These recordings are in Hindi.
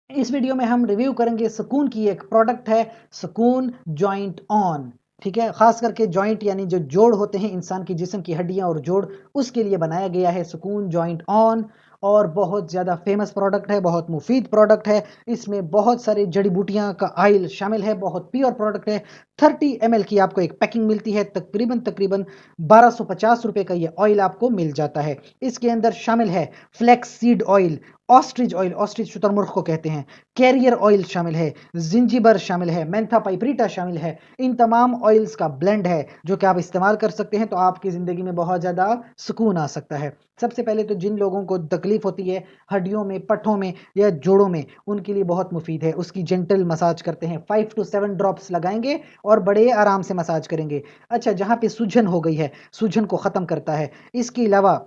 इस वीडियो में हम रिव्यू करेंगे सुकून की एक प्रोडक्ट है सुकून जॉइंट ऑन। ठीक है, खास करके जॉइंट यानी जो जोड़ होते हैं इंसान की जिस्म की हड्डियां और जोड़, उसके लिए बनाया गया है सुकून जॉइंट ऑन। और बहुत ज़्यादा फेमस प्रोडक्ट है, बहुत मुफीद प्रोडक्ट है। इसमें बहुत सारी जड़ी बूटियां का ऑयल शामिल है, बहुत प्योर प्रोडक्ट है। 30 ml की आपको एक पैकिंग मिलती है, तकरीबन तकरीबन 1250 रुपए का ये ऑयल आपको मिल जाता है। इसके अंदर शामिल है फ्लैक्स सीड ऑयल, ऑस्ट्रिच शुतुरमुर्ग को कहते हैं, कैरियर ऑयल शामिल है, जिंजीबर शामिल है, मेंथा पाइपरिटा शामिल है। इन तमाम ऑयल्स का ब्लेंड है जो कि आप इस्तेमाल कर सकते हैं, तो आपकी ज़िंदगी में बहुत ज़्यादा सुकून आ सकता है। सबसे पहले तो जिन लोगों को तकलीफ होती है हड्डियों में, पट्ठों में या जोड़ों में, उनके लिए बहुत मुफीद है। उसकी जेंटल मसाज करते हैं, 5 to 7 ड्रॉप्स लगाएंगे और बड़े आराम से मसाज करेंगे। अच्छा, जहाँ पे सूजन हो गई है, सूजन को ख़त्म करता है। इसके अलावा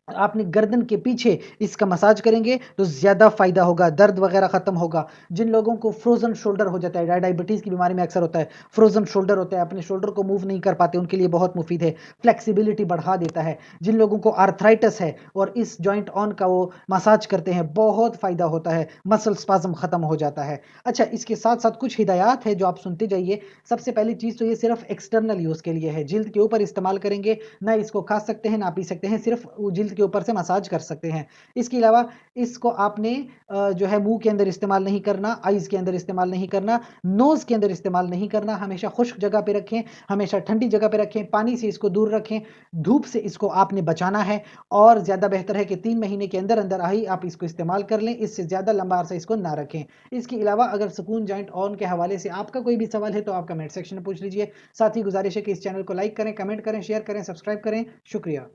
आपने गर्दन के पीछे इसका मसाज करेंगे तो ज़्यादा फ़ायदा होगा, दर्द वगैरह ख़त्म होगा। जिन लोगों को फ्रोज़न शोल्डर हो जाता है, डायबिटीज़ की बीमारी में अक्सर होता है, फ्रोज़न शोल्डर होता है, अपने शोल्डर को मूव नहीं कर पाते, उनके लिए बहुत मुफीद है। फ्लेक्सिबिलिटी बढ़ा देता है। जिन लोगों को आर्थराइटिस है और इस जॉइंट ऑन का वो मसाज करते हैं, बहुत फ़ायदा होता है, मसल स्पाज़म ख़त्म हो जाता है। अच्छा, इसके साथ साथ कुछ हिदायत है जो आप सुनते जाइए। सबसे पहली चीज़ तो ये सिर्फ एक्सटर्नल यूज़ के लिए है, जिल्द के ऊपर इस्तेमाल करेंगे, ना इसको खा सकते हैं ना पी सकते हैं, सिर्फ जिल्द के ऊपर से मसाज कर सकते हैं। इसके अलावा इसको आपने जो है मुंह के अंदर इस्तेमाल नहीं करना, आइज़ के अंदर इस्तेमाल नहीं करना, नोज़ के अंदर इस्तेमाल नहीं करना। हमेशा खुश्क जगह पे रखें, हमेशा ठंडी जगह पे रखें, पानी से इसको दूर रखें, धूप से इसको आपने बचाना है। और ज़्यादा बेहतर है कि 3 महीने के अंदर अंदर ही आप इसको इस्तेमाल कर लें, इससे ज़्यादा लंबा अरसा इसको ना रखें। इसके अलावा अगर सुकून जॉइंट ऑन के हवाले से आपका कोई भी सवाल है तो आप कमेंट सेक्शन में पूछ लीजिए। साथ ही गुजारिश है कि इस चैनल को लाइक करें, कमेंट करें, शेयर करें, सब्सक्राइब करें। शुक्रिया।